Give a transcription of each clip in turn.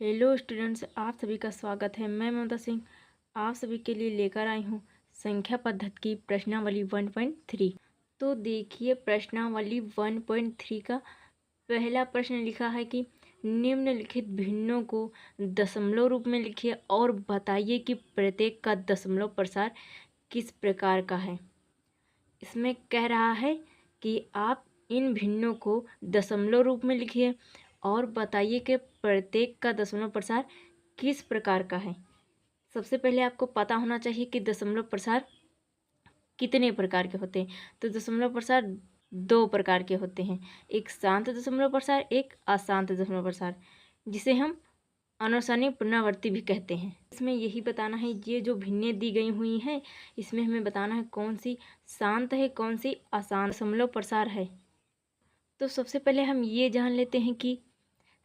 Hello students, आप सभी का स्वागत है। मैं ममता सिंह आप सभी के लिए लेकर आई हूँ संख्या पद्धति की प्रश्नावली 1.3। तो देखिए, प्रश्नावली 1.3 का पहला प्रश्न लिखा है कि निम्नलिखित भिन्नों को दशमलव रूप में लिखिए और बताइए कि प्रत्येक का दशमलव प्रसार किस प्रकार का है। इसमें कह रहा है कि आप इन भिन्नों को दशमलव रूप में लिखिए और बताइए कि प्रत्येक का दशमलव प्रसार किस प्रकार का है। सबसे पहले आपको पता होना चाहिए कि दशमलव प्रसार कितने प्रकार के होते हैं। तो दशमलव प्रसार दो प्रकार के होते हैं, एक शांत दशमलव प्रसार, एक अशांत दशमलव प्रसार, जिसे हम अनुसानी पुनरावृत्ति भी कहते हैं। इसमें यही बताना है, ये जो भिन्नें दी गई हुई हैं इसमें हमें बताना है कौन सी शांत है, कौन सी अशांत दशमलव प्रसार है। तो सबसे पहले हम ये जान लेते हैं कि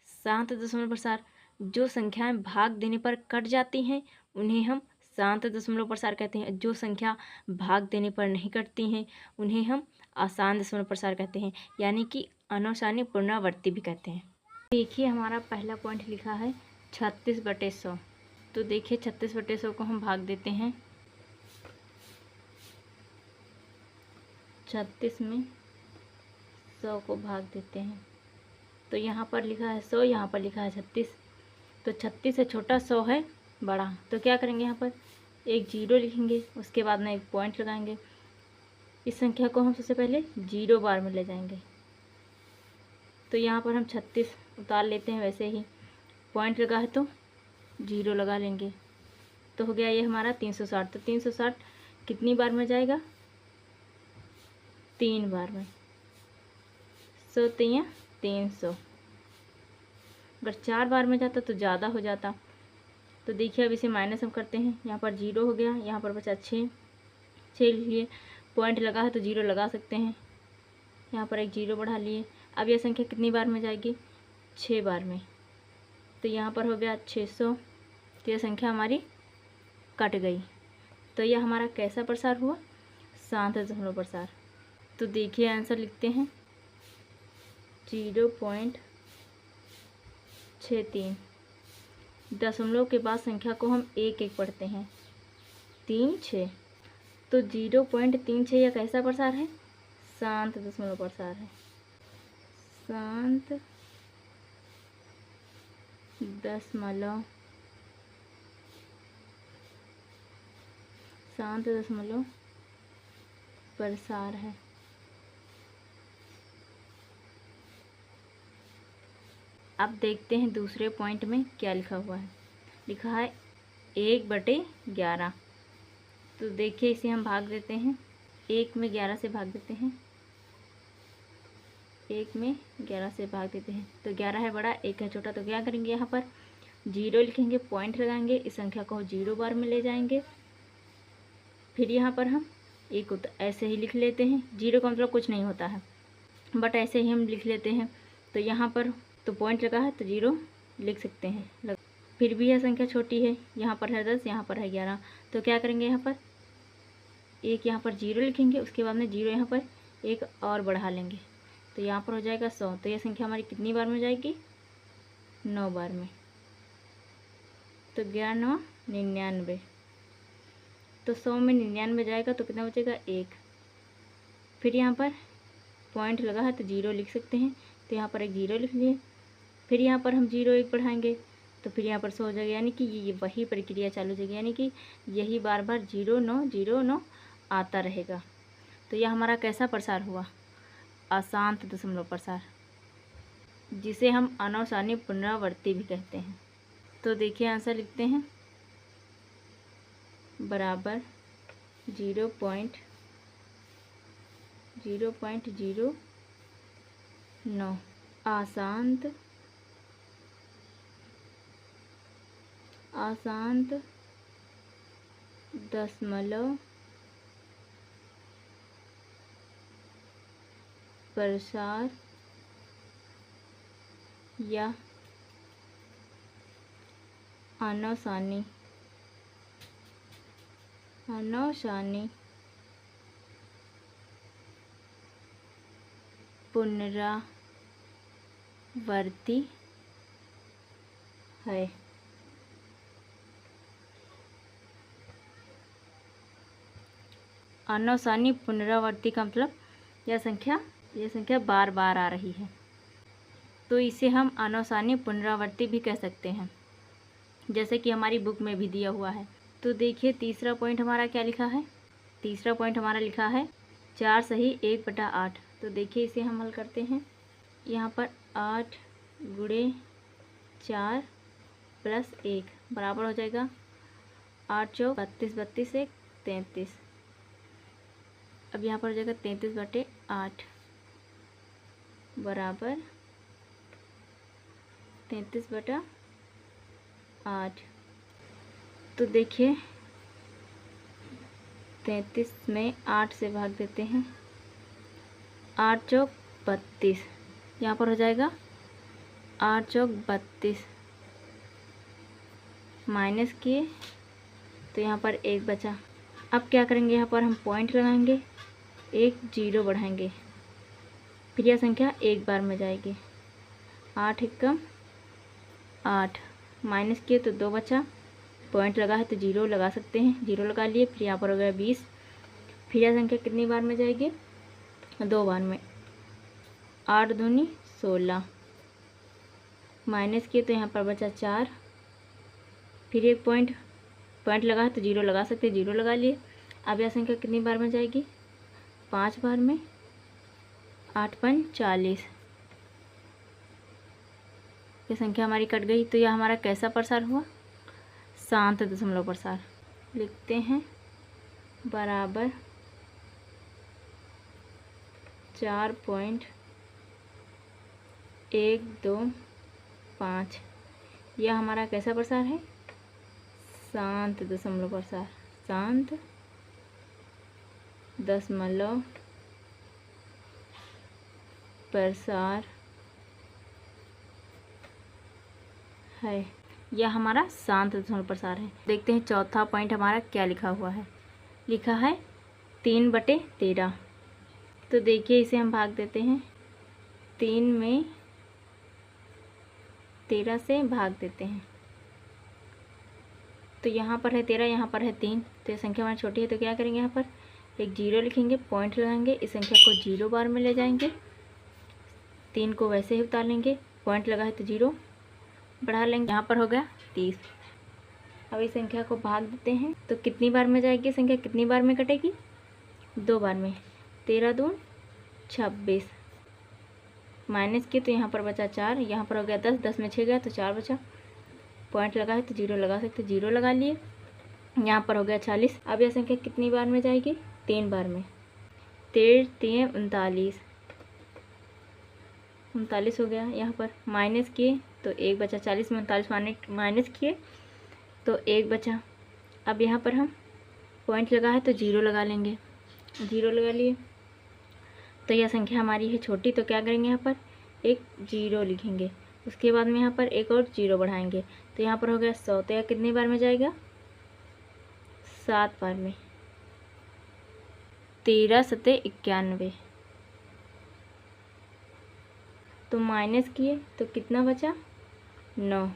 शांत दशमलव प्रसार जो संख्याएं भाग देने पर कट जाती हैं उन्हें हम शांत दशमलव प्रसार कहते हैं। जो संख्या भाग देने पर नहीं कटती हैं उन्हें हम अशांत दशमलव प्रसार कहते हैं, यानी कि अनुसानी पुनरावृत्ति भी कहते हैं। देखिए, हमारा पहला पॉइंट लिखा है 36/100। तो देखिए, 36/100 को हम भाग देते हैं 36 में 100 को भाग देते हैं। तो यहाँ पर लिखा है 100, यहाँ पर लिखा है 36। तो 36 से छोटा 100 है बड़ा, तो क्या करेंगे, यहाँ पर एक जीरो लिखेंगे, उसके बाद में एक पॉइंट लगाएंगे। इस संख्या को हम सबसे पहले जीरो बार में ले जाएंगे। तो यहाँ पर हम 36 उतार लेते हैं, वैसे ही पॉइंट लगा है तो जीरो लगा लेंगे। तो हो गया ये हमारा 360। तो 360 कितनी बार में जाएगा, 3 बार में। 100 3 300। अगर 4 बार में जाता तो ज़्यादा हो जाता। तो देखिए, अब इसे माइनस हम करते हैं। यहाँ पर जीरो हो गया, यहाँ पर बचा 6 लिए, पॉइंट लगा है तो जीरो लगा सकते हैं। यहाँ पर एक जीरो बढ़ा लिए। अब यह संख्या कितनी बार में जाएगी, 6 बार में। तो यहाँ पर हो गया 600। तो यह संख्या हमारी कट गई। तो यह हमारा कैसा प्रसार हुआ, शांत दशमलव प्रसार। तो देखिए, आंसर लिखते हैं 0.63। दशमलव के बाद संख्या को हम एक एक पढ़ते हैं, 3 6। तो 0.36 यह कैसा प्रसार है, शांत दशमलव प्रसार है। शांत दशमलव प्रसार है। अब देखते हैं दूसरे पॉइंट में क्या लिखा हुआ है। लिखा है 1/11। तो देखिए, इसे हम भाग देते हैं, 1 में 11 से भाग देते हैं, 1 में 11 से भाग देते हैं। तो 11 है बड़ा, 1 है छोटा। तो क्या करेंगे, यहाँ पर जीरो लिखेंगे, पॉइंट लगाएंगे, इस संख्या को जीरो बार में ले जाएंगे। फिर यहाँ पर हम एक ऐसे ही लिख लेते हैं। जीरो का मतलब कुछ नहीं होता है, बट ऐसे ही हम लिख लेते हैं। तो यहाँ पर तो पॉइंट लगा है तो जीरो लिख सकते हैं। फिर भी यह संख्या छोटी है, यहाँ पर है 10, यहाँ पर है 11। तो क्या करेंगे, यहाँ पर एक यहाँ पर जीरो लिखेंगे, उसके बाद में जीरो यहाँ पर एक और बढ़ा लेंगे। तो यहाँ पर हो जाएगा 100। तो यह संख्या हमारी कितनी बार में जाएगी, 9 बार में। तो 11 9 99। तो 100 में 99 जाएगा तो कितना बचेगा, 1। फिर यहाँ पर पॉइंट लगा है तो जीरो लिख सकते हैं। तो यहाँ पर एक जीरो लिख लिए। फिर यहाँ पर हम जीरो एक बढ़ाएंगे तो फिर यहाँ पर 100 हो जाएगा, यानी कि ये वही प्रक्रिया चालू हो जाएगी, यानी कि यही बार बार 0 9 आता रहेगा। तो यह हमारा कैसा प्रसार हुआ, अशांत दशमलव प्रसार, जिसे हम अनुसानी पुनरावृत्ति भी कहते हैं। तो देखिए, आंसर लिखते हैं बराबर 0.09 अशांत दशमलव प्रसार या अनुसानी पुनरावृत्ति है। अनवसानी पुनरावृत्ति का मतलब यह संख्या बार बार आ रही है, तो इसे हम अनवसानी पुनरावृत्ति भी कह सकते हैं, जैसे कि हमारी बुक में भी दिया हुआ है। तो देखिए तीसरा पॉइंट हमारा क्या लिखा है। तीसरा पॉइंट हमारा लिखा है 4 सही 1/8। तो देखिए इसे हम हल करते हैं। यहाँ पर 8 गुणे 4 प्लस 1 बराबर हो जाएगा 8 चौक 32, 32 1 33। अब यहाँ पर हो जाएगा 33/8 बराबर 33/8। तो देखिए 33 में 8 से भाग देते हैं, 8 चौक 32। यहाँ पर हो जाएगा 8 चौक 32 माइनस किए तो यहाँ पर 1 बचा। अब क्या करेंगे, यहाँ पर हम पॉइंट लगाएंगे, एक 0 बढ़ाएंगे, फिर यह संख्या एक बार में जाएगी। 8 एकम 8 माइनस किए तो 2 बचा, पॉइंट लगा है तो 0 लगा सकते हैं, 0 लगा लिए। फिर यहाँ पर हो गया 20, फिर यह संख्या कितनी बार में जाएगी, 2 बार में। 8 दूनी 16 माइनस किए तो यहाँ पर बचा 4, फिर एक पॉइंट लगा है तो 0 लगा सकते हैं, 0 लगा लिए। अब यह संख्या कितनी बार में जाएगी, 5 बार में। 8 5 40, ये संख्या हमारी कट गई। तो यह हमारा कैसा प्रसार हुआ, शांत दशमलव प्रसार। लिखते हैं बराबर 4.125। यह हमारा कैसा प्रसार है, शांत दशमलव प्रसार। शांत दशमलव प्रसार है, यह हमारा शांत दशमलव प्रसार है। देखते हैं चौथा पॉइंट हमारा क्या लिखा हुआ है। लिखा है 3/13। तो देखिए इसे हम भाग देते हैं, 3 में 13 से भाग देते हैं। तो यहाँ पर है 13, यहाँ पर है 3, तो ये संख्या हमारी छोटी है। तो क्या करेंगे, यहाँ पर एक 0 लिखेंगे, पॉइंट लगाएंगे, इस संख्या को 0 बार में ले जाएंगे, 3 को वैसे ही उतार लेंगे, पॉइंट लगा है तो 0 बढ़ा लेंगे। यहाँ पर हो गया 30। अब इस संख्या को भाग देते हैं, तो कितनी बार में जाएगी संख्या, कितनी बार में कटेगी, 2 बार में। 13 दून 26 माइनस की तो यहाँ पर बचा 4, यहाँ पर हो गया 10, 10 में 6 गया तो 4 बचा, पॉइंट लगा है तो 0 लगा सकते, 0 लगा लिए। यहाँ पर हो गया 40। अब यह संख्या कितनी बार में जाएगी, 3 बार में। 13 3 39, 39 हो गया। यहाँ पर माइनस किए तो 1 बचा, 40 में 39 माइनस किए तो 1 बचा। अब यहाँ पर हम पॉइंट लगा है तो 0 लगा लेंगे, 0 लगा लिए। तो यह संख्या हमारी है छोटी, तो क्या करेंगे, यहाँ पर एक 0 लिखेंगे, उसके बाद में यहाँ पर एक और 0 बढ़ाएंगे, तो यहाँ पर हो गया 100। तो यह कितनी बार में जाएगा, 7 बार में। 13 7 91, तो माइनस किए तो कितना बचा, 9।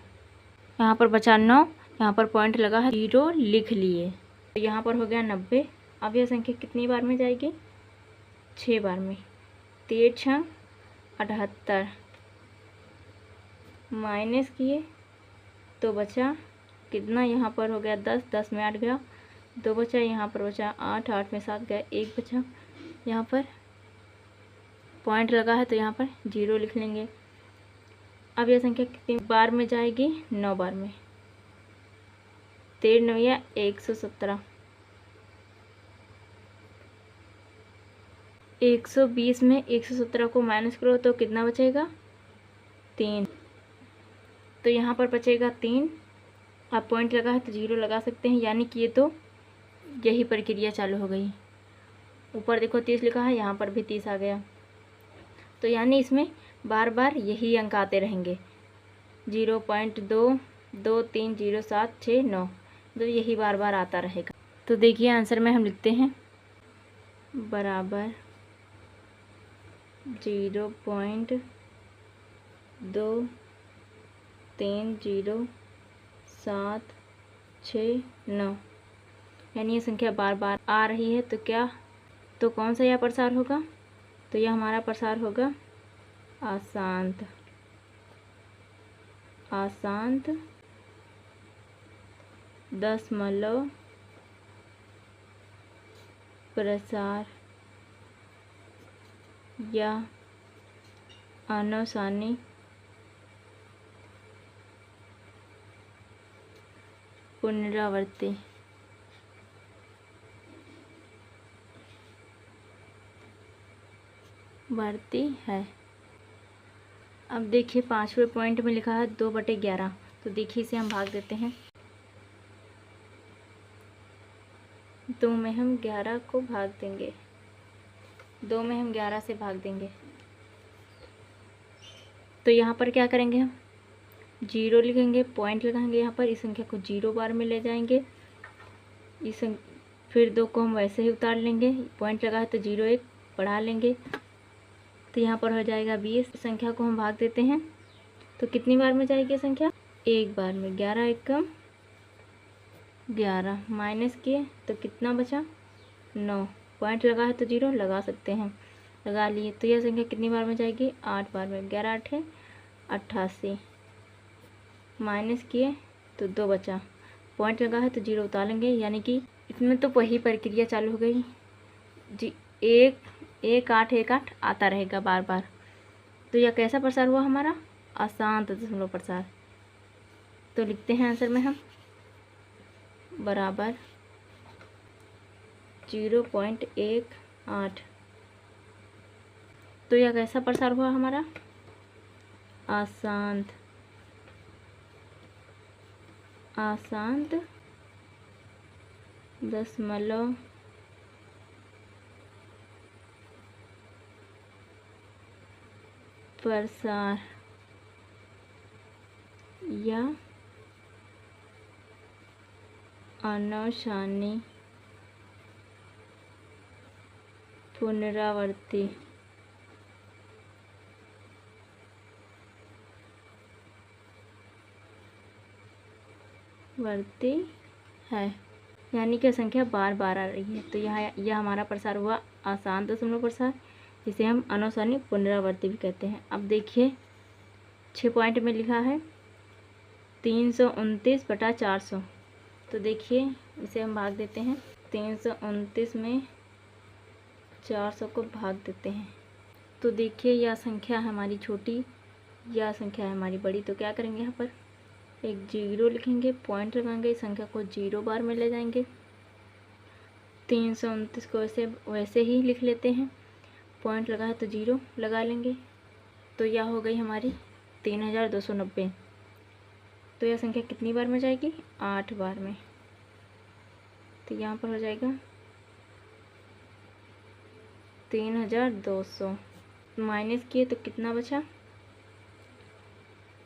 यहाँ पर बचा 9, यहाँ पर पॉइंट लगा है, 0 लिख लिए, तो यहाँ पर हो गया 90। अब यह संख्या कितनी बार में जाएगी, 6 बार में। 13 6 78 माइनस किए तो बचा कितना, यहाँ पर हो गया 10, 10 में 8 गया, 2 बचा, यहाँ पर बचा 8, 8 में 7 गया, 1 बचा। यहाँ पर पॉइंट लगा है तो यहाँ पर 0 लिख लेंगे। अब यह संख्या कितनी बार में जाएगी, 9 बार में। 13 9 117, 120 में 117 को माइनस करो तो कितना बचेगा, 3। तो यहाँ पर बचेगा 3। अब पॉइंट लगा है तो 0 लगा सकते हैं, यानी कि ये तो यही प्रक्रिया चालू हो गई। ऊपर देखो 30 लिखा है, यहाँ पर भी 30 आ गया, तो यानी इसमें बार बार यही अंक आते रहेंगे, 0.2 2 3 0 7 6 9, तो यही बार बार आता रहेगा। तो देखिए आंसर में हम लिखते हैं बराबर 0.2 3 0 7 6 9, यानी ये संख्या बार बार आ रही है, तो क्या, तो कौन सा यह प्रसार होगा, तो यह हमारा प्रसार होगा अशांत। अशांत दशमलव प्रसार या अनुसानी पुनरावृत्ति। बढ़ती है। अब देखिए 5वें पॉइंट में लिखा है 2/11, तो देखिए इसे हम भाग देते हैं। 2 में हम 11 को भाग देंगे, 2 में हम 11 से भाग देंगे, तो यहाँ पर क्या करेंगे, हम 0 लिखेंगे, पॉइंट लगाएंगे यहाँ पर, इस संख्या को 0 बार में ले जाएंगे, फिर 2 को हम वैसे ही उतार लेंगे, पॉइंट लगा है तो 0 1 बढ़ा लेंगे, तो यहाँ पर हो जाएगा 20। संख्या को हम भाग देते हैं, तो कितनी बार में जाएगी संख्या, एक बार में। 11 एकम 11, माइनस किए तो कितना बचा, 9, पॉइंट लगा है तो 0 लगा सकते हैं, लगा लिए, तो यह संख्या कितनी बार में जाएगी, 8 बार में। 11 8 88, माइनस किए तो 2 बचा, पॉइंट लगा है तो 0 उतार लेंगे, यानी कि इसमें तो वही प्रक्रिया चालू हो गई जी, 1 8 1 8 आता रहेगा बार बार। तो यह कैसा प्रसार हुआ हमारा, अशांत दशमलव प्रसार। तो लिखते हैं आंसर में हम बराबर 0.18। तो यह कैसा प्रसार हुआ हमारा, अशांत। अशांत दशमलव प्रसार या अनुसानी पुनरावृत्ति। बढ़ती है, यानी कि संख्या बार बार आ रही है, तो यह हमारा प्रसार हुआ अशांत दशमलव प्रसार, जिसे हम अनुसानी पुनरावृत्ति भी कहते हैं। अब देखिए 6 पॉइंट में लिखा है 329/400, तो देखिए इसे हम भाग देते हैं, 329 में 400 को भाग देते हैं, तो देखिए यह संख्या है हमारी छोटी, यह संख्या है हमारी बड़ी, तो क्या करेंगे, यहाँ पर एक 0 लिखेंगे, पॉइंट लगाएंगे, संख्या को 0 बार में ले जाएंगे, 329 को वैसे ही लिख लेते हैं, पॉइंट लगा है तो 0 लगा लेंगे, तो यह हो गई हमारी 3290। तो यह संख्या कितनी बार में जाएगी, 8 बार में, तो यहाँ पर हो जाएगा 3200, माइनस किए तो कितना बचा,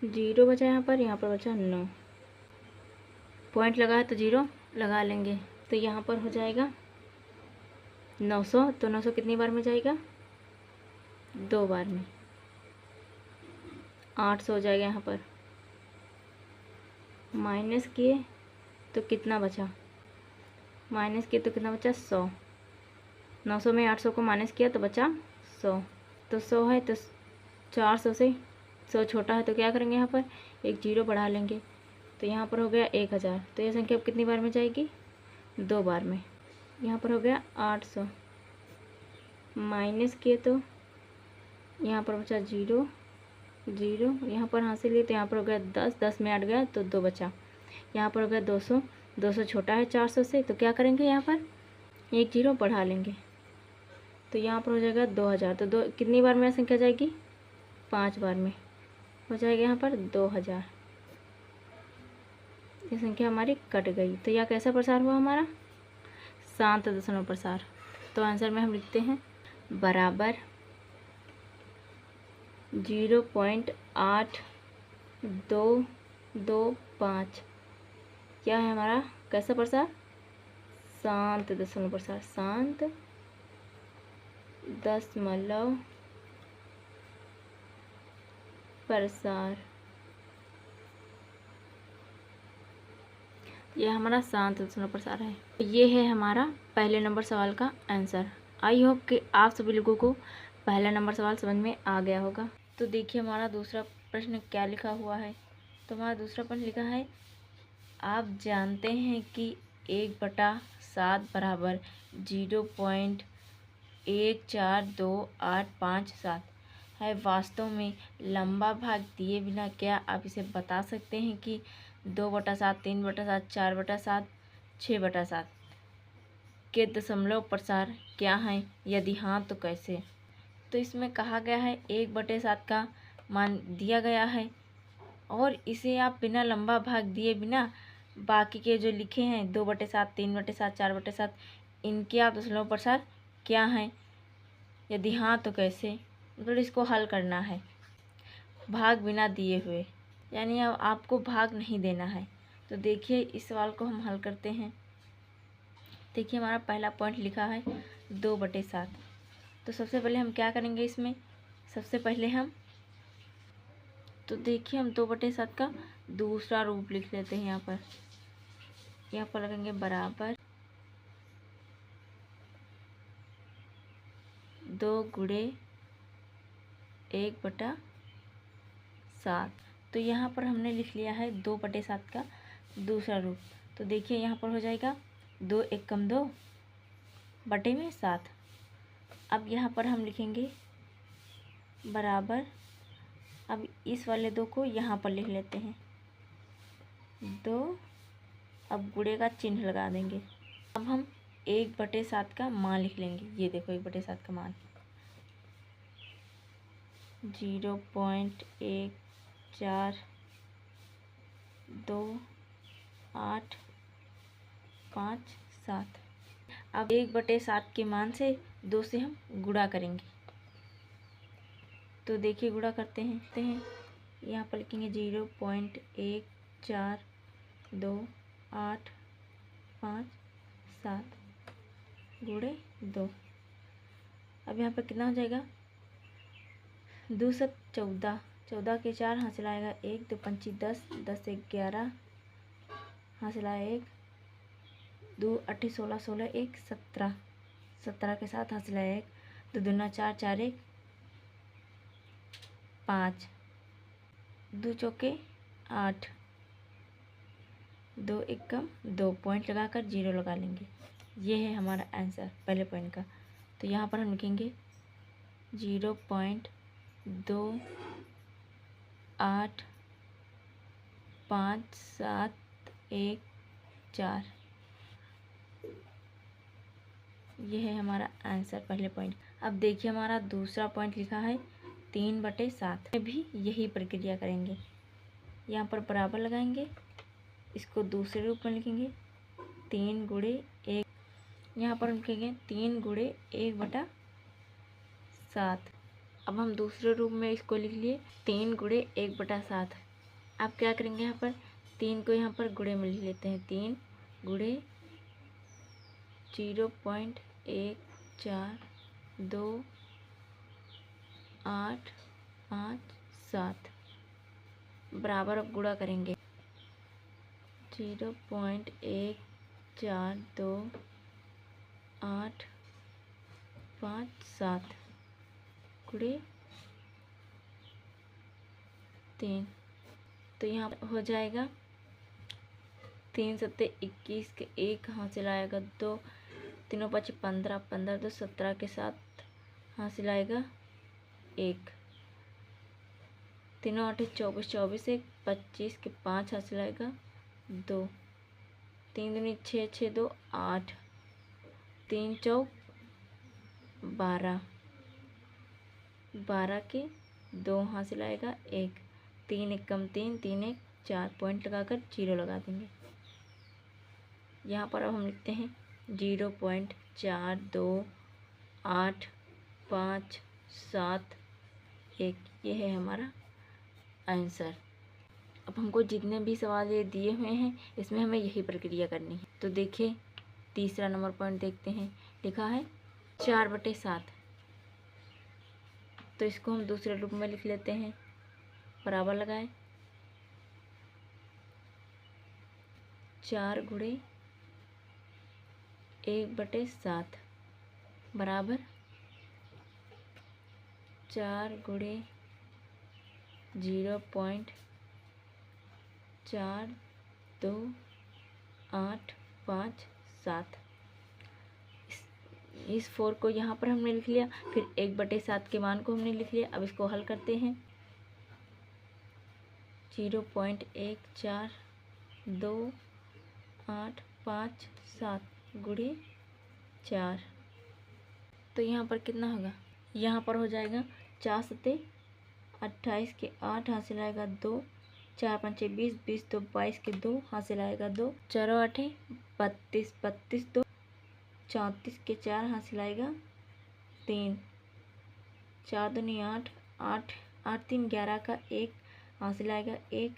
0 बचा, यहाँ पर बचा 9, पॉइंट लगा है तो 0 लगा लेंगे, तो यहाँ पर हो जाएगा 900, तो 900 कितनी बार में जाएगा, 2 बार में, 800 हो जाएगा यहाँ पर, माइनस किए तो कितना बचा, माइनस किए तो कितना बचा, 100, 900 में 800 को माइनस किया तो बचा 100, तो 100 है तो 400 से 100 छोटा है, तो क्या करेंगे, यहाँ पर एक 0 बढ़ा लेंगे, तो यहाँ पर हो गया 1000। तो यह संख्या अब कितनी बार में जाएगी, 2 बार में, यहाँ पर हो गया 800, माइनस किए तो यहाँ पर बचा 0 0, यहाँ पर हासिल लिए तो यहाँ पर हो गया 10, 10 में 8 गया तो 2 बचा, यहाँ पर हो गया 200, 200 छोटा है 400 से, तो क्या करेंगे, यहाँ पर एक 0 बढ़ा लेंगे, तो यहाँ पर हो जाएगा 2000। तो कितनी बार में संख्या जाएगी, 5 बार में, हो जाएगा यहाँ पर 2000। ये संख्या हमारी कट गई, तो यह कैसा प्रसार हुआ हमारा, शांत दशमलव प्रसार। तो आंसर में हम लिखते हैं बराबर 0.8225। क्या है हमारा कैसा प्रसार, शांत दशमलव प्रसार, शांत दशमलव प्रसार। यह हमारा 7.4 है। ये है हमारा पहले नंबर सवाल का आंसर। आई होप कि आप सभी लोगों को पहला नंबर सवाल समझ में आ गया होगा। तो देखिए हमारा दूसरा प्रश्न क्या लिखा हुआ है। तो हमारा दूसरा प्रश्न लिखा है, आप जानते हैं कि 1/7 बराबर 0.142857 है। वास्तव में लंबा भाग दिए बिना क्या आप इसे बता सकते हैं कि 2/7, 3/7, 4/7, 6/7 के दशमलव प्रसार क्या हैं? यदि हाँ तो कैसे? तो इसमें कहा गया है 1/7 का मान दिया गया है और इसे आप बिना लंबा भाग दिए बिना बाकी के जो लिखे हैं 2/7, 3/7, 4/7 इनके आप दशमलव प्रसार क्या हैं? यदि हाँ तो कैसे? मतलब इसको हल करना है भाग बिना दिए हुए, यानी अब आपको भाग नहीं देना है। तो देखिए इस सवाल को हम हल करते हैं। देखिए हमारा पहला पॉइंट लिखा है 2/7। तो सबसे पहले हम क्या करेंगे इसमें, सबसे पहले हम तो देखिए हम 2/7 का दूसरा रूप लिख लेते हैं। यहाँ पर लगेंगे बराबर 2 गुणे 1/7। तो यहाँ पर हमने लिख लिया है 2/7 का दूसरा रूप। तो देखिए यहाँ पर हो जाएगा 2 एकम 2 बटे में 7। अब यहाँ पर हम लिखेंगे बराबर, अब इस वाले 2 को यहाँ पर लिख लेते हैं 2। अब गुणे का चिन्ह लगा देंगे। अब हम 1/7 का मान लिख लेंगे। ये देखो 1/7 का मान 0.142857। अब 1/7 के मान से 2 से हम गुणा करेंगे। तो देखिए गुणा करते हैं यहाँ पर लिखेंगे 0.142857 गुणे 2। अब यहाँ पर कितना हो जाएगा, 2 7 14, 14 के 4 हासिल आएगा 1, 2 5 10, 10 से 11 हासिल आया 1, 2 8 16, 16 1 17, 17 के 7 हासिल आया 1, 2 दूना 4, 4 1 5, 2 चौके 8, 2 एकम 2, पॉइंट लगाकर 0 लगा लेंगे। ये है हमारा आंसर पहले पॉइंट का। तो यहाँ पर हम लिखेंगे 0.285714। यह है हमारा आंसर पहले पॉइंट। अब देखिए हमारा दूसरा पॉइंट लिखा है 3/7 में भी यही प्रक्रिया करेंगे। यहाँ पर बराबर लगाएंगे, इसको दूसरे रूप में लिखेंगे 3 गुणे 1। यहाँ पर हम लिखेंगे 3 गुणे 1/7। अब हम दूसरे रूप में इसको लिख लिए 3 गुणे 1/7। अब क्या करेंगे, यहाँ पर 3 को यहाँ पर गुणे में लिख लेते हैं 3 गुणे 0.142857 बराबर। अब गुणा करेंगे 0.142857 गुणे 3। तो यहाँ हो जाएगा 3 सत्ते 21 के 1 हासिल आएगा 2, 3 5 15, 15 2 17 के 7 हासिल आएगा 1, 3 8 24, 24 1 25 के 5 हासिल आएगा 2, 3 दूनी 6, 6 2 8, 3 चौक 12, 12 के 2 हासिल आएगा 1, 3 एकम 3, 3 1 4, पॉइंट लगाकर 0 लगा देंगे। यहाँ पर अब हम लिखते हैं 0.42857 ये है हमारा आंसर। अब हमको जितने भी सवाल ये दिए हुए हैं इसमें हमें यही प्रक्रिया करनी है। तो देखिए तीसरा नंबर पॉइंट देखते हैं, लिखा है 4/7। तो इसको हम दूसरे रूप में लिख लेते हैं, बराबर लगाएं 4/1/7 बराबर 4×0.428557। इस 4 को यहाँ पर हमने लिख लिया, फिर 1/7 के मान को हमने लिख लिया। अब इसको हल करते हैं। 0.142857 गुणे 4, तो यहाँ पर कितना होगा? यहाँ पर हो जाएगा 4×7=28 के 8 हासिल आएगा 2, 4×5 = 20, 20 2 22 के 2 हासिल आएगा 2, 4×8 32, 32 2 34 के 4 हासिल आएगा 3, 4×2 = 8, 8 8 3 11 का 1 हासिल आएगा 1,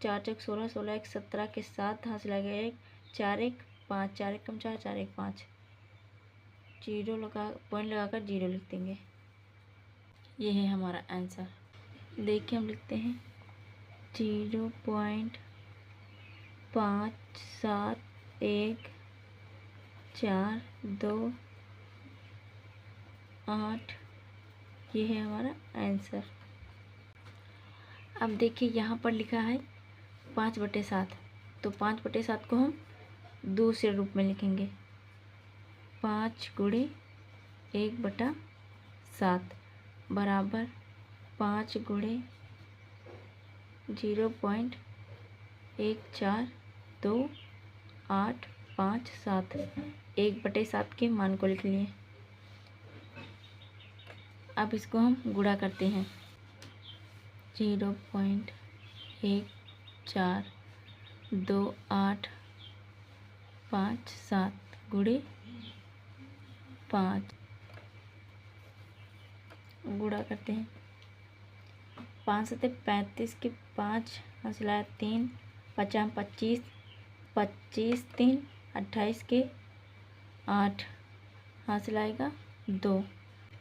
4×4 16, 16 1 17 के 7 हासिल आएगा 1, 4 1 5, 4 1 4, 4 1 5। जीरो लगा, पॉइंट लगाकर 0 लिख देंगे। ये है हमारा आंसर। देखिए हम लिखते हैं 0.571428, ये है हमारा आंसर। अब देखिए यहाँ पर लिखा है 5/7, तो 5/7 को हम दूसरे रूप में लिखेंगे। 5×1/7 बराबर 5×0.142857। 1/7 के मान को लिख लिए। अब इसको हम गुणा करते हैं। 0.142857 गुणे 5 गुणा करते हैं। 5×7 35 के 5 हासिल आया 3, 5 25, 25 3 28 के 8 हासिल आएगा 2,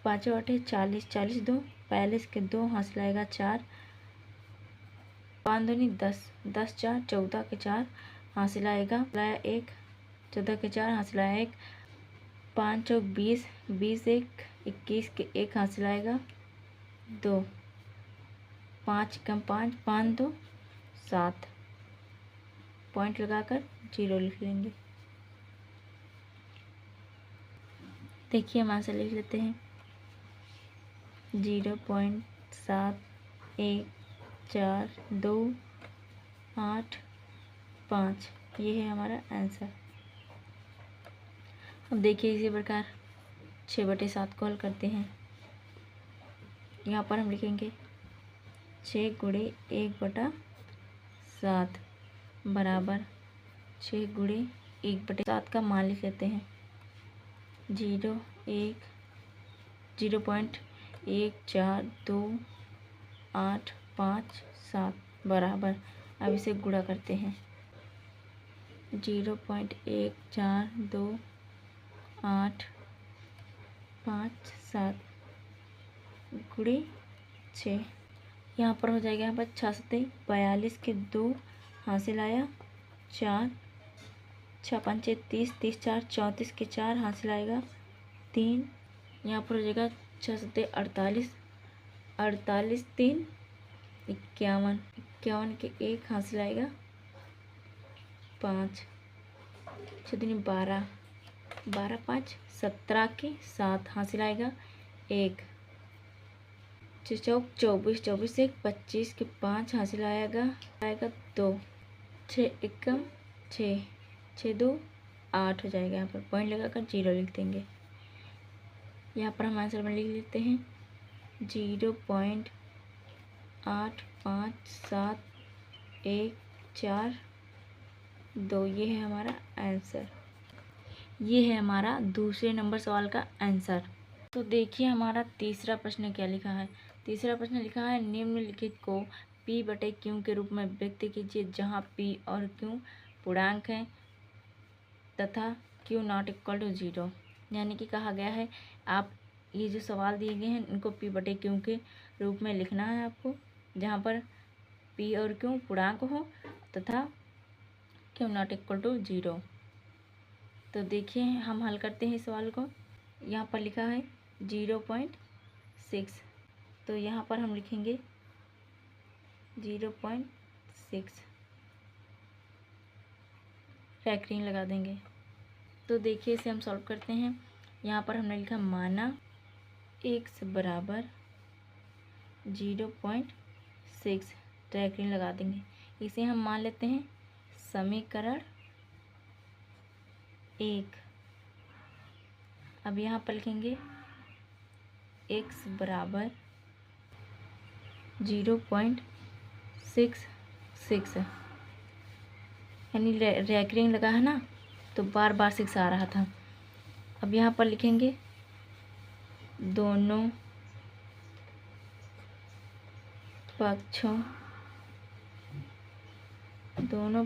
5 8 40, 40 2 42 के 2 हासिल आएगा 4, 5 दूनी 10, 10 4 14 के 4 हासिल आएगा 1, 14 के 4 हासिल आया 1, 5 चौक 20, 20 1 21 के 1 हासिल आएगा 2, 5 कम 5 5 2 7, पॉइंट लगाकर 0 लिख लेंगे। देखिए हम आंसर लिख लेते हैं 0.714285, ये है हमारा आंसर। अब देखिए इसी प्रकार 6/7 को हल करते हैं। यहाँ पर हम लिखेंगे 6×1/7 बराबर 6×1/7 का मान लिख लेते हैं। 0.142857 बराबर, अब इसे गुणा करते हैं। 0.142857 गुणे 6, यहाँ पर हो जाएगा। यहाँ पर 6×7 42 के 2 हासिल आया 4, 6×5 30, 30 4 34 के 4 हासिल आएगा 3, यहाँ पर हो जाएगा 6×7 48, 48 3 51, 51 के 1 हासिल आएगा 5, 6×3 12, 12 5 17 के 7 हासिल आएगा 1, 6 चौक 24, 24 1 25 के 5 हासिल आएगा 2, 6 एकम 6, 6 2 8 हो जाएगा। यहाँ पर पॉइंट लगाकर 0 लिख देंगे। यहाँ पर हम आंसर में लिख लेते हैं 0.857142, ये है हमारा आंसर। ये है हमारा दूसरे नंबर सवाल का आंसर। तो देखिए हमारा तीसरा प्रश्न क्या लिखा है। तीसरा प्रश्न लिखा है निम्नलिखित को P/Q के रूप में व्यक्त कीजिए, जहाँ P और Q पूर्णांक हैं तथा Q ≠ 0। यानी कि कहा गया है आप ये जो सवाल दिए गए हैं इनको P/Q के रूप में लिखना है आपको, जहाँ पर P और Q पूर्णांक हो तथा क्यों नॉट इक्वल टू 0। तो देखिए हम हल करते हैं इस सवाल को। यहाँ पर लिखा है 0.6, तो यहाँ पर हम लिखेंगे 0.6, फैक्टरिंग लगा देंगे। तो देखिए इसे हम सॉल्व करते हैं। यहाँ पर हमने लिखा माना x बराबर 0.6, फैक्टरिंग लगा देंगे। इसे हम मान लेते हैं समीकरण 1। अब यहाँ पर लिखेंगे x बराबर 0.66, यानी रैकरिंग लगा है ना, तो बार बार 6 आ रहा था। अब यहाँ पर लिखेंगे दोनों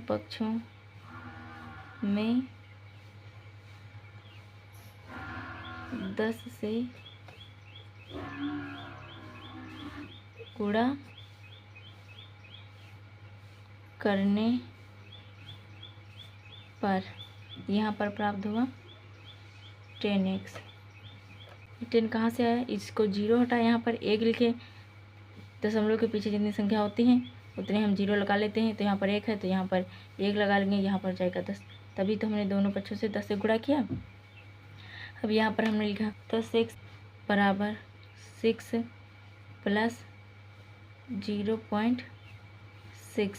पक्षों में 10 से गुणा करने पर यहाँ पर प्राप्त हुआ 10x। 10 कहाँ से आया, इसको 0 हटा, यहाँ पर 1 लिखे। दशमलव के पीछे जितनी संख्या होती हैं उतने हम 0 लगा लेते हैं। तो यहाँ पर 1 है तो यहाँ पर 1 लगा लेंगे, यहाँ पर जाएगा 10, तभी तो हमने दोनों पक्षों से 10 से गुणा किया। अब यहाँ पर हमने लिखा 10x बराबर 6 प्लस 0.6,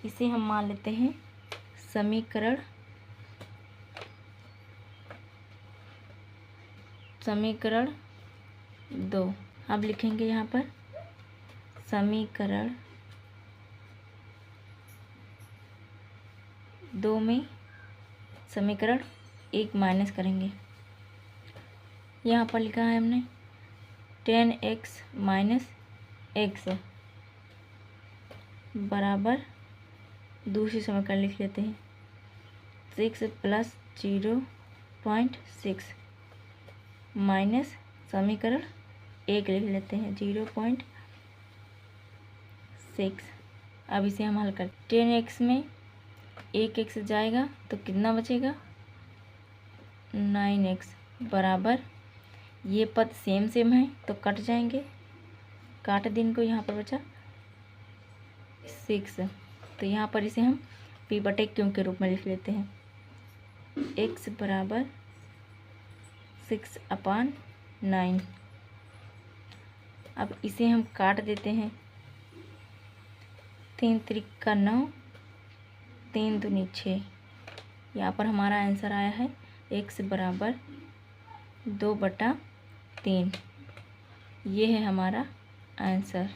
इसे हम मान लेते हैं समीकरण 2। अब लिखेंगे यहाँ पर समीकरण 2 में समीकरण 1 माइनस करेंगे। यहाँ पर लिखा है हमने 10x माइनस x बराबर, दूसरी समीकरण लिख लेते हैं 6 प्लस 0.6 माइनस समीकरण 1 लिख लेते हैं 0.6। अब इसे हम हल कर 10x में 1x जाएगा तो कितना बचेगा 9x बराबर, ये पद सेम है तो कट जाएंगे, काट दिन को, यहाँ पर बचा 6। तो यहाँ पर इसे हम p/q के रूप में लिख लेते हैं x बराबर 6/9। अब इसे हम काट देते हैं, 3 त्रिक 9, 3 दूनी 6। यहाँ पर हमारा आंसर आया है x बराबर 2/3, ये है हमारा आंसर।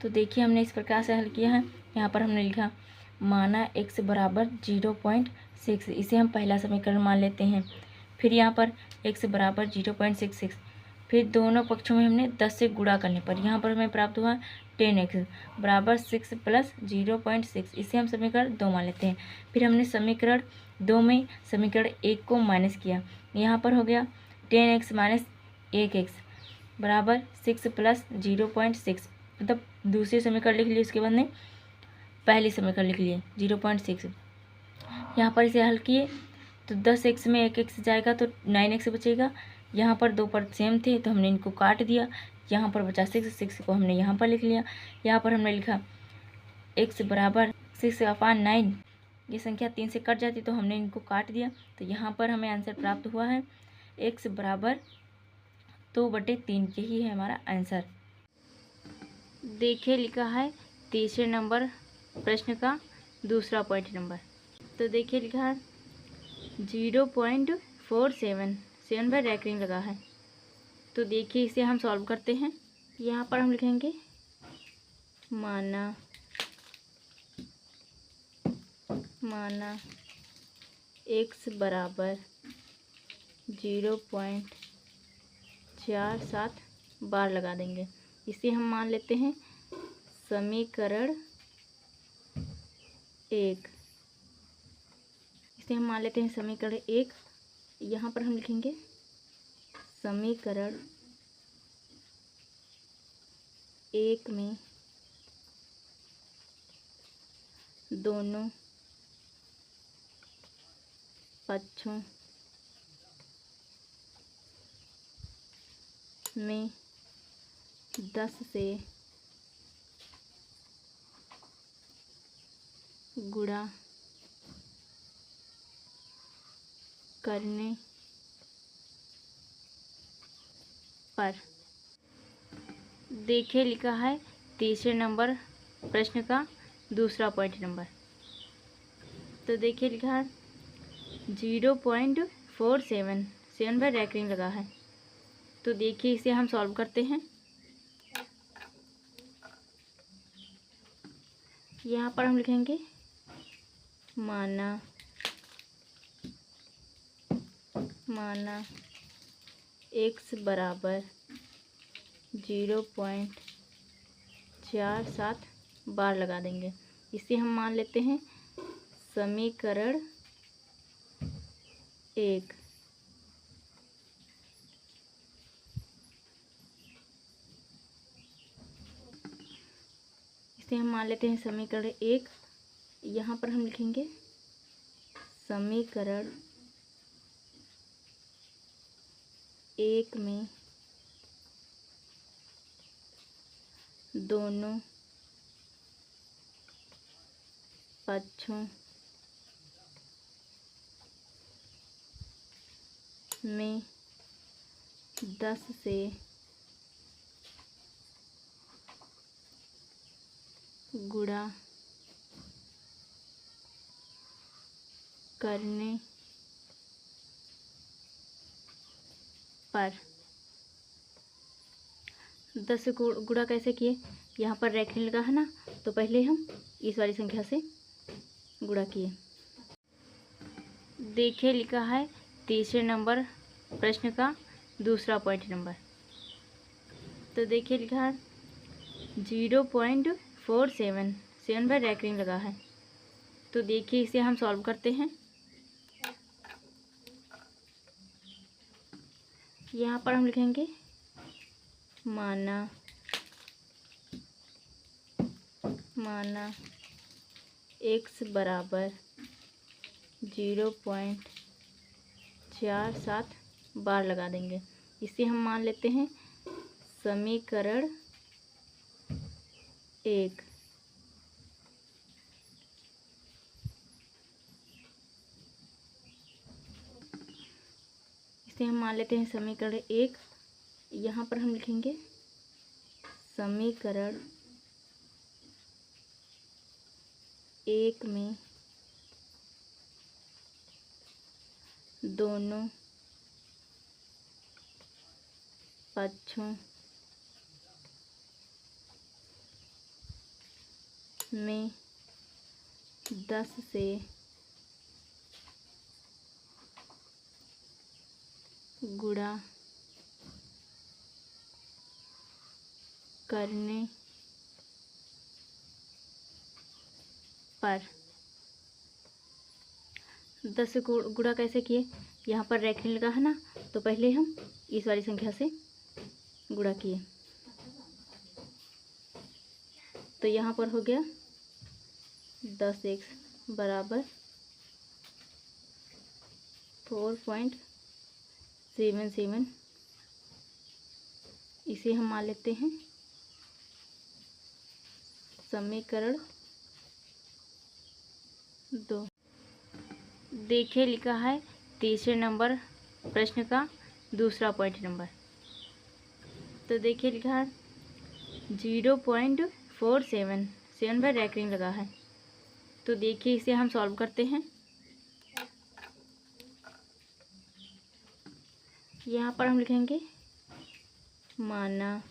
तो देखिए हमने इस प्रकार से हल किया है। यहाँ पर हमने लिखा माना x बराबर 0.6, इसे हम पहला समीकरण मान लेते हैं। फिर यहाँ पर x बराबर 0.66, फिर दोनों पक्षों में हमने 10 से गुणा करने पर यहाँ पर हमें प्राप्त हुआ 10x बराबर 6 प्लस 0.6, इसे हम समीकरण 2 मान लेते हैं। फिर हमने समीकरण 2 में समीकरण 1 को माइनस किया, यहाँ पर हो गया 10x माइनस 1x बराबर 6 प्लस 0.6, मतलब दूसरी समीकरण लिख लिए, उसके बाद में पहली समीकरण लिख लिए 0.6। यहाँ पर इसे हल किए तो 10x में 1x जाएगा तो 9x बचेगा। यहाँ पर 2 पद सेम थे तो हमने इनको काट दिया, यहाँ पर बचा 6 को हमने यहाँ पर लिख लिया। यहाँ पर हमने लिखा x बराबर 6/9, ये संख्या 3 से कट जाती तो हमने इनको काट दिया, तो यहाँ पर हमें आंसर प्राप्त हुआ है x बराबर 2/3, यही है हमारा आंसर। देखिए लिखा है तीसरे नंबर प्रश्न का दूसरा पॉइंट नंबर। तो देखिए लिखा है 0.477 पर रैकरिंग लगा है। तो देखिए इसे हम सॉल्व करते हैं। यहाँ पर हम लिखेंगे माना x बराबर 0.47 बार लगा देंगे। इसे हम मान लेते हैं समीकरण 1, इसे हम मान लेते हैं समीकरण 1। यहाँ पर हम लिखेंगे समीकरण 1 में दोनों पक्षों में 10 से गुणा करने पर। देखिए लिखा है तीसरे नंबर प्रश्न का दूसरा पॉइंट नंबर। तो देखिए लिखा है 0.47 7 बाय रैकरिंग लगा है। तो देखिए इसे हम सॉल्व करते हैं। यहाँ पर हम लिखेंगे माना x बराबर 0.47 बार लगा देंगे। इसे हम मान लेते हैं समीकरण 1। इसे हम मान लेते हैं समीकरण 1। यहाँ पर हम लिखेंगे समीकरण 1 में दोनों पक्षों में 10 से गुणा करने पर। 10 से गुणा कैसे किए? यहाँ पर रैखिक लगा है ना, तो पहले हम इस वाली संख्या से गुणा किए। देखिए लिखा है तीसरे नंबर प्रश्न का दूसरा पॉइंट नंबर। तो देखिए लिखा है 0.47 7 बाय रैकरिंग लगा है। तो देखिए इसे हम सॉल्व करते हैं। यहाँ पर हम लिखेंगे माना x बराबर 0.47 बार लगा देंगे। इसे हम मान लेते हैं समीकरण 1। इसे हम मान लेते हैं समीकरण 1। यहाँ पर हम लिखेंगे समीकरण 1 में दोनों पक्षों में 10 से गुणा करने पर। 10 से गुणा कैसे किए? यहाँ पर रैखिक लगा है ना, तो पहले हम इस वाली संख्या से गुणा किए। तो यहाँ पर हो गया 10x बराबर 4.77। इसे हम मान लेते हैं समीकरण 2। देखिए लिखा है तीसरे नंबर प्रश्न का दूसरा पॉइंट नंबर। तो देखिए लिखा है 0.47 7 बाय रैकरिंग लगा है। तो देखिए इसे हम सॉल्व करते हैं। यहाँ पर हम लिखेंगे माना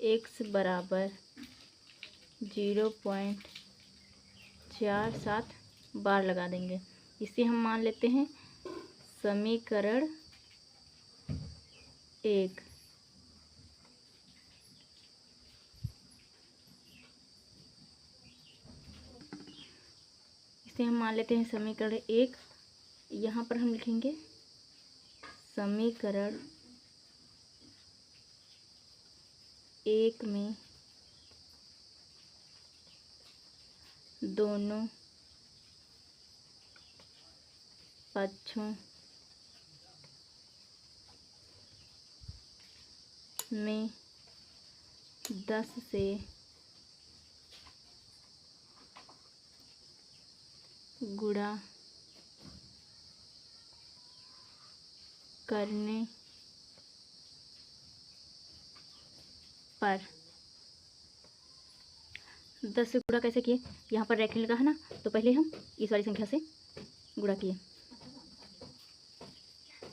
x बराबर 0.47 बार लगा देंगे। इसे हम मान लेते हैं समीकरण 1। इसे हम मान लेते हैं समीकरण 1। यहाँ पर हम लिखेंगे समीकरण 1 में दोनों पक्षों में 10 से गुणा करने पर 10 से गुणा कैसे किए, यहाँ पर रेखा लगा है ना, तो पहले हम इस वाली संख्या से गुणा किए,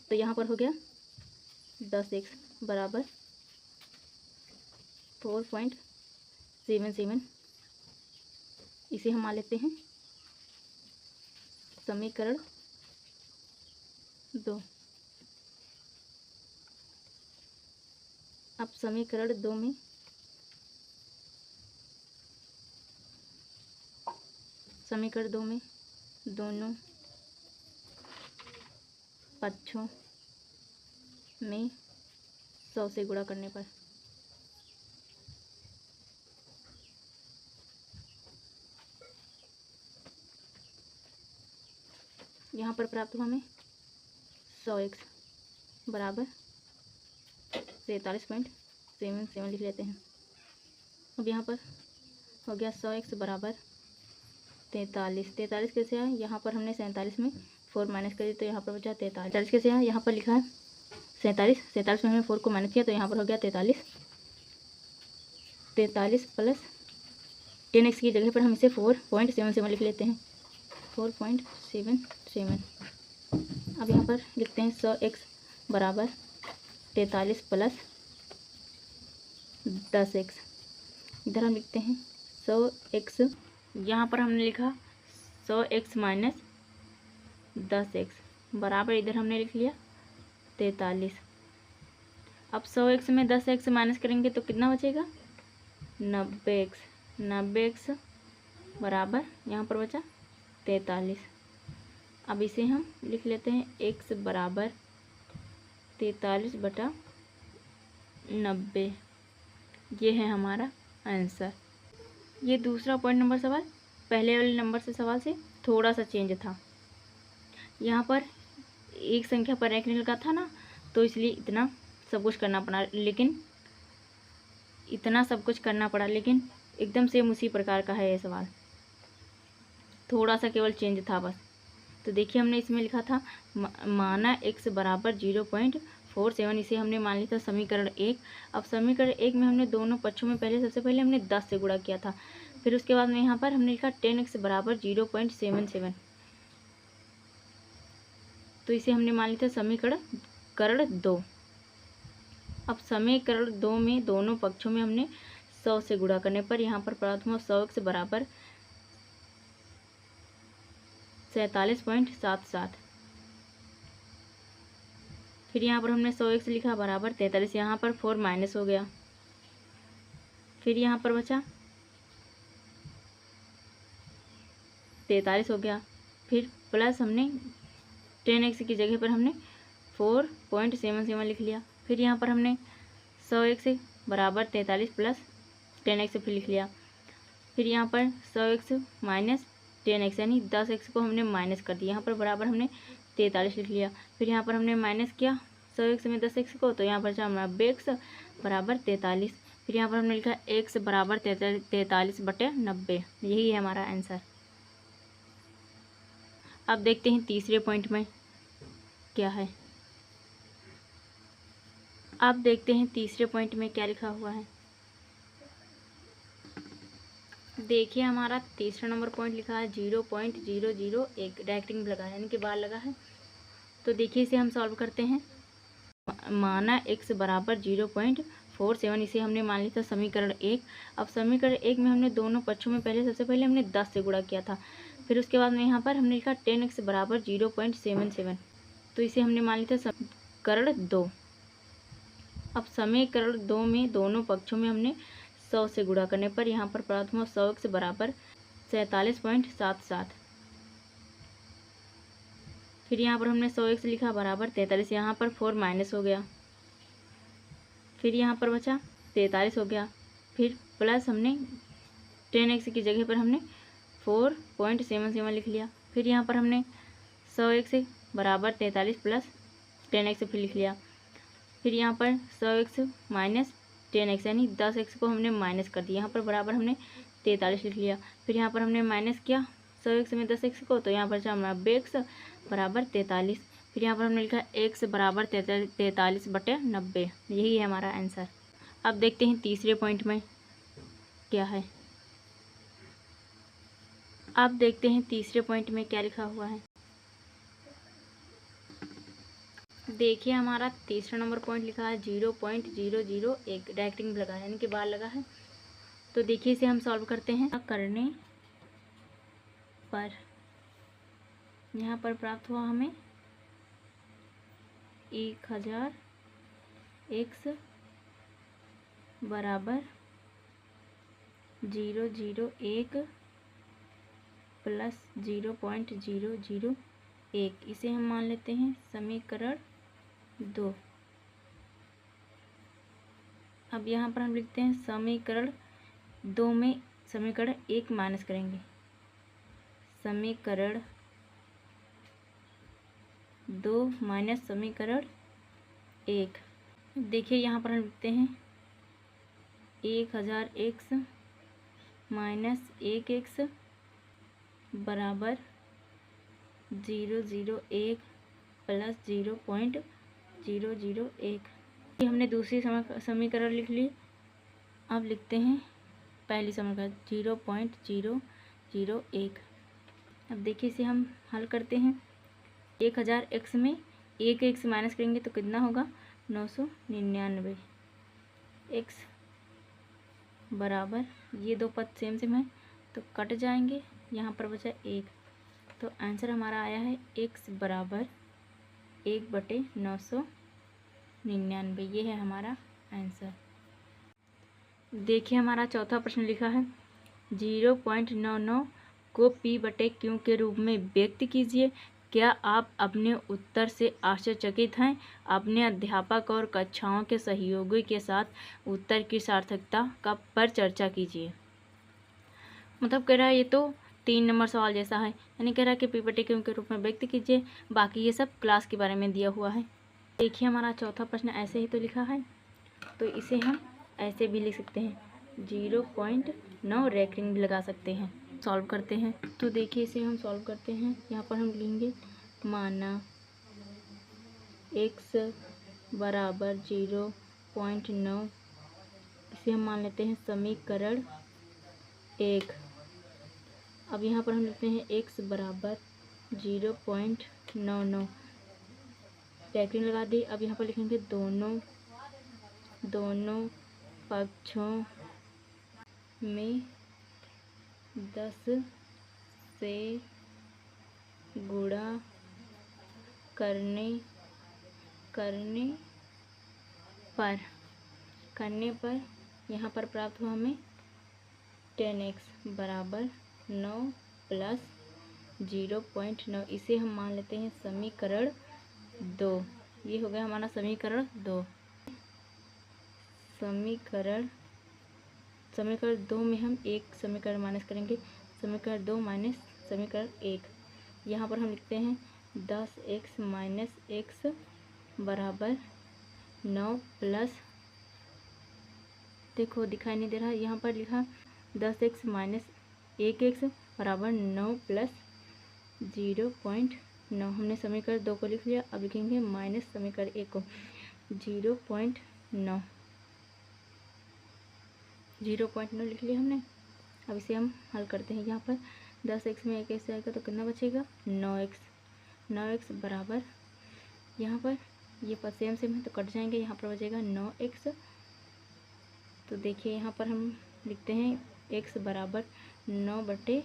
तो यहाँ पर हो गया 10x बराबर 4.77। इसे हम मान लेते हैं समीकरण 2। अब समीकरण 2 में दोनों पक्षों में 100 से गुणा करने पर यहाँ पर प्राप्त हुआ हमें 100x बराबर 43.77 लिख लेते हैं। अब यहाँ पर हो गया 100x बराबर 43 कैसे आया, यहाँ पर हमने 47 में 4 माइनस कर दिया तो यहाँ पर बचा 43 कैसे आया, यहाँ पर लिखा है 47 में हमने 4 को माइनस किया तो यहाँ पर हो गया 43 प्लस 10x की जगह पर हम इसे 4.77 लिख लेते हैं, 4.77। अब यहाँ पर लिखते हैं 100x बराबर 43 प्लस 10x। इधर हम लिखते हैं 100x, यहाँ पर हमने लिखा 100x माइनस 10x बराबर, इधर हमने लिख लिया 43। अब 100x में 10x माइनस करेंगे तो कितना बचेगा 90x बराबर, यहाँ पर बचा 43। अब इसे हम लिख लेते हैं x बराबर 43/90। ये है हमारा आंसर। ये दूसरा पॉइंट नंबर सवाल पहले वाले नंबर से सवाल से थोड़ा सा चेंज था, यहाँ पर एक संख्या पर रैंक लगा था ना, तो इसलिए इतना सब कुछ करना पड़ा, लेकिन एकदम सेम उसी प्रकार का है ये सवाल, थोड़ा सा केवल चेंज था बस। तो देखिए हमने इसमें लिखा था माना x बराबर 0.47, इसे हमने मान लिया था समीकरण 1। अब समीकरण 1 में हमने दोनों पक्षों में सबसे पहले हमने 10 से गुणा किया था, फिर उसके बाद में यहाँ पर हमने लिखा 10x बराबर 0.77, तो इसे हमने मान लिया था समीकरण 2। अब समीकरण 2 में दोनों पक्षों में हमने 100 से गुणा करने पर यहाँ पर प्राप्त हुआ 100x बराबर 47.77। फिर यहाँ पर हमने 100x लिखा बराबर 43, यहाँ पर 4 माइनस हो गया, फिर यहाँ पर बचा 43 हो गया, फिर प्लस हमने 10x की जगह पर हमने 4.77 लिख लिया, फिर यहाँ पर हमने 100x बराबर 43 प्लस 10x फिर लिख लिया, फिर यहाँ पर 100x माइनस 10x यानी 10x को हमने माइनस कर दिया, यहाँ पर बराबर हमने 43 लिख लिया, फिर यहाँ पर हमने माइनस किया 100x में 10x को, तो यहाँ पर जा 90x बराबर 43, फिर यहाँ पर हमने लिखा x बराबर 43/90। यही है हमारा आंसर। अब देखते हैं तीसरे पॉइंट में क्या है। अब देखते हैं तीसरे पॉइंट में क्या लिखा हुआ है। देखिए हमारा तीसरा नंबर पॉइंट लिखा है 0.001, डायरेक्टिंग लगा है यानी कि बार लगा है। तो देखिए इसे हम सॉल्व करते हैं। माना x बराबर 0.47, इसे हमने मान लिया था समीकरण 1। अब समीकरण 1 में हमने दोनों पक्षों में सबसे पहले हमने 10 से गुणा किया था, फिर उसके बाद में यहाँ पर हमने लिखा 10x बराबर 0.77, तो इसे हमने मान लिया था समीकरण 2। अब समीकरण 2 में दोनों पक्षों में हमने 100 से गुणा करने पर यहाँ पर प्राप्त हुआ 100x बराबर 47.77। फिर यहाँ पर हमने 100x लिखा बराबर 43, यहाँ पर 4 माइनस हो गया, फिर यहाँ पर बचा 43 हो गया, फिर प्लस हमने 10x की जगह पर हमने 4.77 लिख लिया। फिर यहाँ पर हमने 100x बराबर 43 प्लस 10x फिर लिख लिया। फिर यहाँ पर 100x माइनस 10x यानी 10x को हमने माइनस कर दिया, यहाँ पर बराबर हमने 43 लिख लिया। फिर यहाँ पर हमने माइनस किया 100x में 10x को, तो यहाँ पर जमा 90x बराबर 43। फिर यहाँ पर हमने लिखा x बराबर 43/90। यही है हमारा आंसर। अब देखते हैं तीसरे पॉइंट में क्या है। अब देखते हैं तीसरे पॉइंट में क्या लिखा हुआ है। देखिए हमारा तीसरा नंबर पॉइंट लिखा है 0.001 डायरेक्टिंग लगा है यानी कि बार लगा है। तो देखिए इसे हम सॉल्व करते हैं। करने पर यहाँ पर प्राप्त हुआ हमें 1000x बराबर 001 प्लस 0.001। इसे हम मान लेते हैं समीकरण 2। अब यहाँ पर हम लिखते हैं समीकरण 2 में समीकरण 1 माइनस करेंगे। समीकरण 2 माइनस समीकरण 1। देखिए यहाँ पर हम लिखते हैं 1000x माइनस 1x बराबर 001 प्लस 0.001। हमने दूसरी समीकरण लिख ली। अब लिखते हैं पहली समीकरण 0.001। अब देखिए इसे हम हल करते हैं। 1000x में 1x माइनस करेंगे तो कितना होगा 999। x बराबर ये दो पद सेम सेम है तो कट जाएंगे, यहाँ पर बचा 1। तो आंसर हमारा आया है x बराबर 1/999। ये है हमारा आंसर। देखिए हमारा चौथा प्रश्न लिखा है 0.99 को p/q के रूप में व्यक्त कीजिए। क्या आप अपने उत्तर से आश्चर्यचकित हैं? अपने अध्यापक और कक्षाओं के सहयोगी के साथ उत्तर की सार्थकता पर चर्चा कीजिए। मतलब कह रहा है ये तो 3 नंबर सवाल जैसा है, यानी कह रहा है कि p/q के रूप में व्यक्त कीजिए। बाकी ये सब क्लास के बारे में दिया हुआ है। देखिए हमारा चौथा प्रश्न ऐसे ही तो लिखा है, तो इसे हम ऐसे भी लिख सकते हैं 0.9 रेकरिंग लगा सकते हैं। सॉल्व करते हैं तो देखिए इसे हम सॉल्व करते हैं। यहाँ पर हम लिखेंगे माना x बराबर 0.9। इसे हम मान लेते हैं समीकरण 1। अब यहाँ पर हम लिखते हैं x बराबर 0.99 रेकरिंग लगा दी। अब यहाँ पर लिखेंगे दोनों पक्षों में 10 से गुणा करने पर यहाँ पर प्राप्त हुआ हमें 10x बराबर 9 प्लस 0.9। इसे हम मान लेते हैं समीकरण 2। ये हो गया हमारा समीकरण 2। समीकरण 2 में हम एक समीकरण माइनस करेंगे, समीकरण 2 माइनस समीकरण 1। यहाँ पर हम लिखते हैं 10x माइनस x बराबर 9 प्लस, देखो दिखाई नहीं दे रहा, यहाँ पर लिखा 10x माइनस 1x बराबर 9 प्लस 0.9। हमने समीकरण 2 को लिख लिया। अब लिखेंगे माइनस समीकरण 1 को 0.9 लिख लिया हमने। अब इसे हम हल करते हैं। यहाँ पर 10x में 1x आएगा तो कितना बचेगा 9x बराबर, यहाँ पर ये पर सेम है तो कट जाएंगे, यहाँ पर बचेगा 9x। तो देखिए यहाँ पर हम लिखते हैं x बराबर 9/,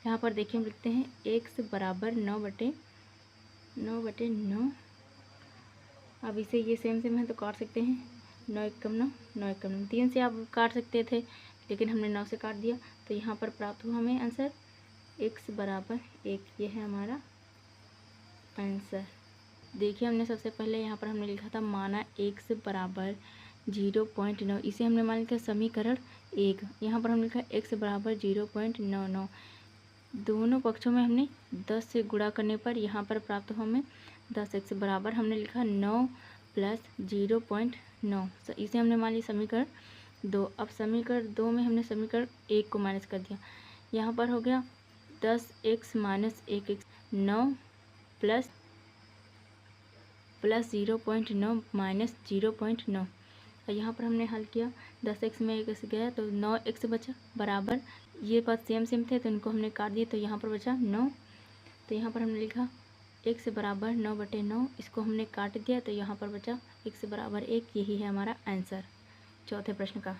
यहाँ पर देखिए हम लिखते हैं x बराबर 9/9। अब इसे ये सेम है तो काट सकते हैं 9 एकम 9 एकम 9। 3 से आप काट सकते थे लेकिन हमने 9 से काट दिया। तो यहाँ पर प्राप्त हुआ हमें आंसर x बराबर 1। ये है हमारा आंसर। देखिए हमने सबसे पहले यहाँ पर हमने लिखा था माना x बराबर 0.9। इसे हमने मान लिया समीकरण 1। यहाँ पर हमने लिखा x बराबर 0.99। दोनों पक्षों में हमने 10 से गुणा करने पर यहाँ पर प्राप्त हो हमें 10x बराबर हमने लिखा 9 प्लस 0.9। इसे हमने मान लिया समीकरण 2। अब समीकरण 2 में हमने समीकरण 1 को माइनस कर दिया। यहाँ पर हो गया 10x minus 1x 9 plus 0.9 minus 0.9। और यहाँ पर हमने हल किया 10x में 1x गया तो 9x बचा बराबर, ये पद सेम थे तो इनको हमने काट दिया तो यहाँ पर बचा 9। तो यहाँ पर हमने लिखा x बराबर 9/9, इसको हमने काट दिया तो यहाँ पर बचा x बराबर 1। यही है हमारा आंसर चौथे प्रश्न का।